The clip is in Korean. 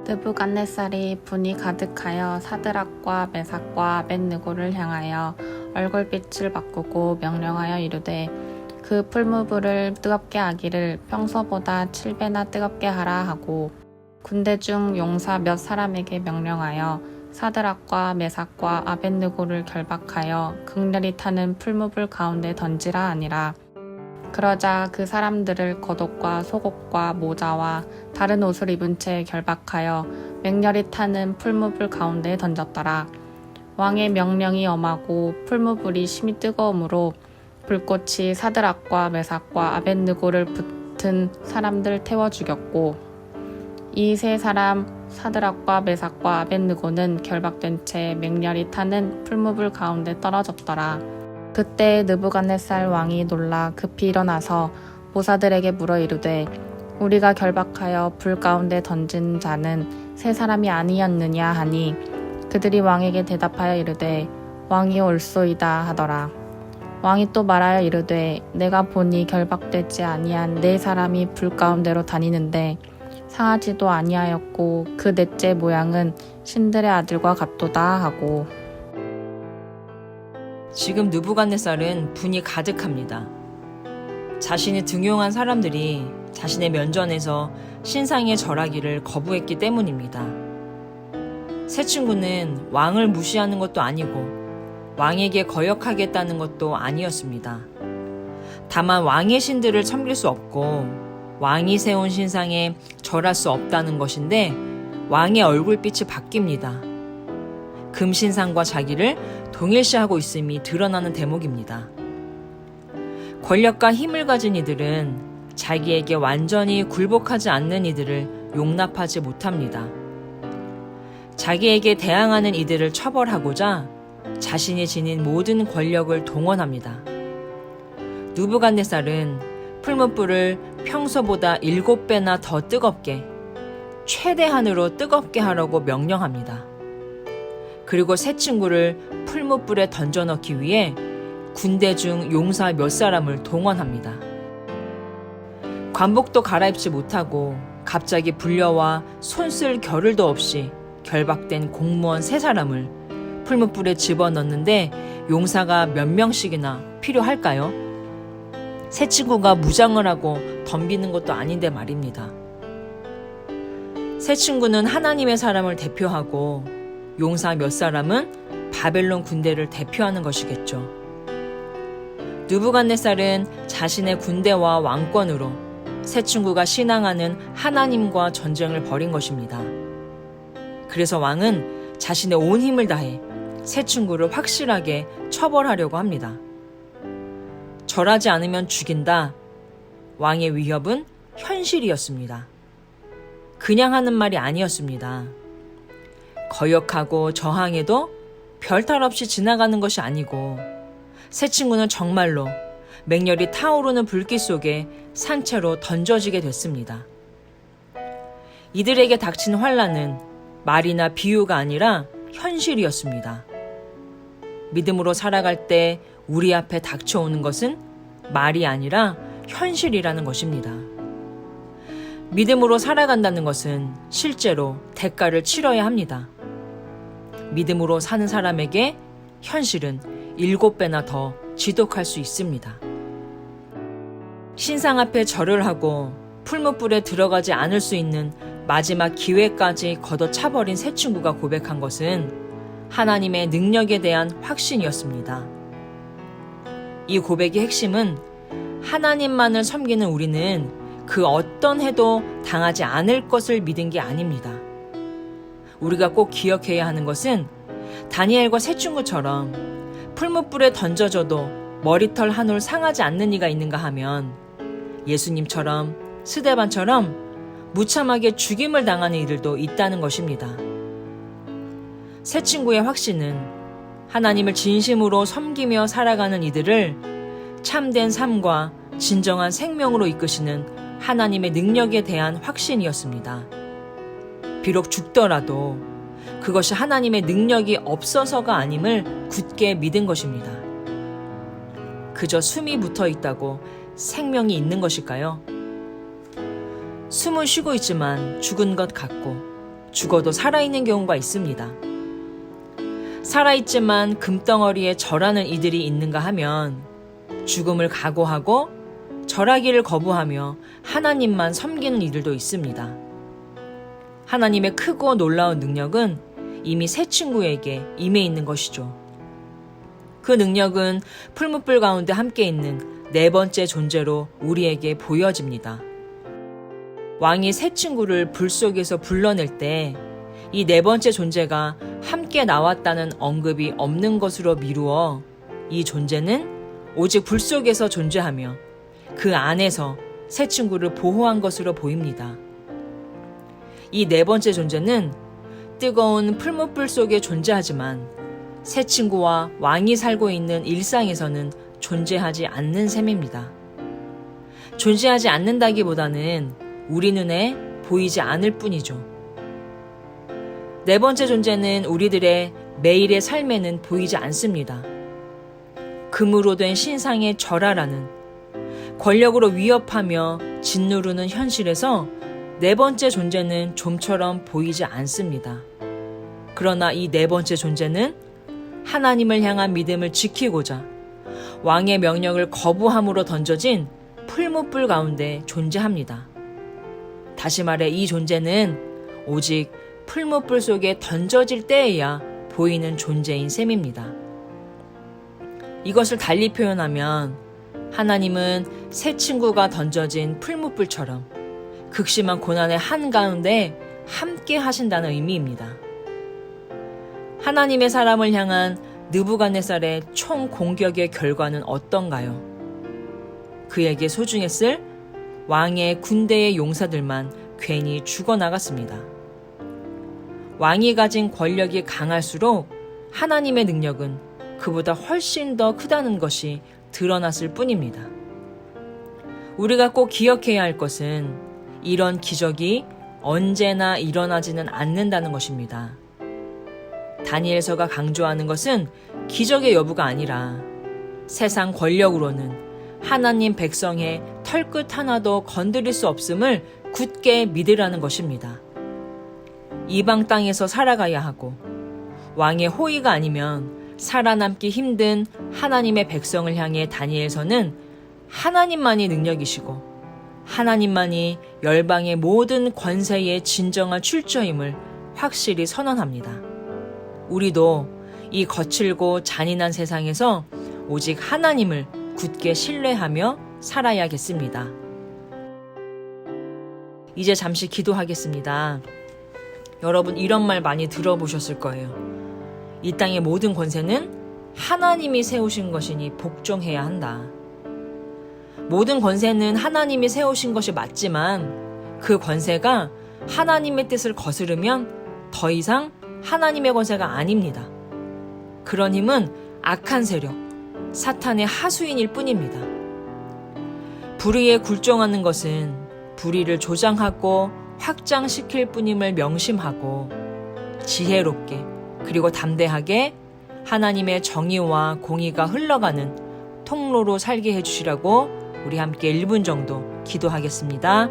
느부갓네살이 분이 가득하여 사드락과 메삭과 아벳느고를 향하여 얼굴빛을 바꾸고 명령하여 이르되 그 풀무불을 뜨겁게 하기를 평소보다 7배나 뜨겁게 하라 하고 군대 중 용사 몇 사람에게 명령하여 사드락과 메삭과 아벳느고를 결박하여 극렬히 타는 풀무불 가운데 던지라 하니라. 그러자 그 사람들을 겉옷과 속옷과 모자와 다른 옷을 입은 채 결박하여 맹렬히 타는 풀무불 가운데 던졌더라. 왕의 명령이 엄하고 풀무불이 심히 뜨거우므로 불꽃이 사드락과 메삭과 아벳느고를 붙은 사람들 태워 죽였고 이 세 사람 사드락과 메삭과 아벳느고는 결박된 채 맹렬히 타는 풀무불 가운데 떨어졌더라. 그때 느부갓네살 왕이 놀라 급히 일어나서 모사들에게 물어 이르되 우리가 결박하여 불 가운데 던진 자는 세 사람이 아니었느냐 하니 그들이 왕에게 대답하여 이르되 왕이 옳소이다 하더라. 왕이 또 말하여 이르되 내가 보니 결박되지 아니한 네 사람이 불 가운데로 다니는데 상하지도 아니하였고 그 넷째 모양은 신들의 아들과 같도다 하고. 지금 느부갓네살은 분이 가득합니다. 자신이 등용한 사람들이 자신의 면전에서 신상에 절하기를 거부했기 때문입니다. 새 친구는 왕을 무시하는 것도 아니고 왕에게 거역하겠다는 것도 아니었습니다. 다만 왕의 신들을 섬길 수 없고 왕이 세운 신상에 절할 수 없다는 것인데 왕의 얼굴빛이 바뀝니다. 금신상과 자기를 동일시하고 있음이 드러나는 대목입니다. 권력과 힘을 가진 이들은 자기에게 완전히 굴복하지 않는 이들을 용납하지 못합니다. 자기에게 대항하는 이들을 처벌하고자 자신이 지닌 모든 권력을 동원합니다. 느부갓네살은 풀무불을 평소보다 7배나 더 뜨겁게, 최대한으로 뜨겁게 하라고 명령합니다. 그리고 새 친구를 풀무불에 던져넣기 위해 군대 중 용사 몇 사람을 동원합니다. 관복도 갈아입지 못하고 갑자기 불려와 손 쓸 겨를도 없이 결박된 공무원 3사람을 풀무불에 집어넣는데 용사가 몇 명씩이나 필요할까요? 새 친구가 무장을 하고 덤비는 것도 아닌데 말입니다. 새 친구는 하나님의 사람을 대표하고 용사 몇 사람은 바벨론 군대를 대표하는 것이겠죠. 느부갓네살은 자신의 군대와 왕권으로 새 친구가 신앙하는 하나님과 전쟁을 벌인 것입니다. 그래서 왕은 자신의 온 힘을 다해 새 친구를 확실하게 처벌하려고 합니다. 절하지 않으면 죽인다. 왕의 위협은 현실이었습니다. 그냥 하는 말이 아니었습니다. 거역하고 저항해도 별탈 없이 지나가는 것이 아니고 새 친구는 정말로 맹렬히 타오르는 불길 속에 산채로 던져지게 됐습니다. 이들에게 닥친 환난은 말이나 비유가 아니라 현실이었습니다. 믿음으로 살아갈 때 우리 앞에 닥쳐오는 것은 말이 아니라 현실이라는 것입니다. 믿음으로 살아간다는 것은 실제로 대가를 치러야 합니다. 믿음으로 사는 사람에게 현실은 7배나 더 지독할 수 있습니다. 신상 앞에 절을 하고 풀무불에 들어가지 않을 수 있는 마지막 기회까지 걷어차버린 새 친구가 고백한 것은 하나님의 능력에 대한 확신이었습니다. 이 고백의 핵심은 하나님만을 섬기는 우리는 그 어떤 해도 당하지 않을 것을 믿은 게 아닙니다. 우리가 꼭 기억해야 하는 것은 다니엘과 새 친구처럼 풀무불에 던져져도 머리털 한 올 상하지 않는 이가 있는가 하면 예수님처럼 스데반처럼 무참하게 죽임을 당하는 이들도 있다는 것입니다. 새 친구의 확신은 하나님을 진심으로 섬기며 살아가는 이들을 참된 삶과 진정한 생명으로 이끄시는 하나님의 능력에 대한 확신이었습니다. 비록 죽더라도 그것이 하나님의 능력이 없어서가 아님을 굳게 믿은 것입니다. 그저 숨이 붙어 있다고 생명이 있는 것일까요? 숨은 쉬고 있지만 죽은 것 같고 죽어도 살아있는 경우가 있습니다. 살아있지만 금덩어리에 절하는 이들이 있는가 하면 죽음을 각오하고 절하기를 거부하며 하나님만 섬기는 이들도 있습니다. 하나님의 크고 놀라운 능력은 이미 새 친구에게 임해 있는 것이죠. 그 능력은 풀무불 가운데 함께 있는 네 번째 존재로 우리에게 보여집니다. 왕이 새 친구를 불 속에서 불러낼 때 이 네 번째 존재가 함께 나왔다는 언급이 없는 것으로 미루어 이 존재는 오직 불 속에서 존재하며 그 안에서 새 친구를 보호한 것으로 보입니다. 이 네 번째 존재는 뜨거운 풀무불 속에 존재하지만 새 친구와 왕이 살고 있는 일상에서는 존재하지 않는 셈입니다. 존재하지 않는다기보다는 우리 눈에 보이지 않을 뿐이죠. 네 번째 존재는 우리들의 매일의 삶에는 보이지 않습니다. 금으로 된 신상에 절하라는, 권력으로 위협하며 짓누르는 현실에서 네 번째 존재는 좀처럼 보이지 않습니다. 그러나 이 네 번째 존재는 하나님을 향한 믿음을 지키고자 왕의 명령을 거부함으로 던져진 풀무불 가운데 존재합니다. 다시 말해 이 존재는 오직 풀무불 속에 던져질 때에야 보이는 존재인 셈입니다. 이것을 달리 표현하면 하나님은 새 친구가 던져진 풀무불처럼 극심한 고난의 한가운데 함께 하신다는 의미입니다. 하나님의 사람을 향한 느부갓네살의 총 공격의 결과는 어떤가요? 그에게 소중했을 왕의 군대의 용사들만 괜히 죽어나갔습니다. 왕이 가진 권력이 강할수록 하나님의 능력은 그보다 훨씬 더 크다는 것이 드러났을 뿐입니다. 우리가 꼭 기억해야 할 것은 이런 기적이 언제나 일어나지는 않는다는 것입니다. 다니엘서가 강조하는 것은 기적의 여부가 아니라 세상 권력으로는 하나님 백성의 털끝 하나도 건드릴 수 없음을 굳게 믿으라는 것입니다. 이방 땅에서 살아가야 하고 왕의 호의가 아니면 살아남기 힘든 하나님의 백성을 향해 다니엘서는 하나님만이 능력이시고 하나님만이 열방의 모든 권세의 진정한 출처임을 확실히 선언합니다. 우리도 이 거칠고 잔인한 세상에서 오직 하나님을 굳게 신뢰하며 살아야겠습니다. 이제 잠시 기도하겠습니다. 여러분 이런 말 많이 들어보셨을 거예요. 이 땅의 모든 권세는 하나님이 세우신 것이니 복종해야 한다. 모든 권세는 하나님이 세우신 것이 맞지만 그 권세가 하나님의 뜻을 거스르면 더 이상 하나님의 권세가 아닙니다. 그런 힘은 악한 세력, 사탄의 하수인일 뿐입니다. 불의에 굴종하는 것은 불의를 조장하고 확장시킬 뿐임을 명심하고 지혜롭게 그리고 담대하게 하나님의 정의와 공의가 흘러가는 통로로 살게 해주시라고 우리 함께 1분 정도 기도하겠습니다.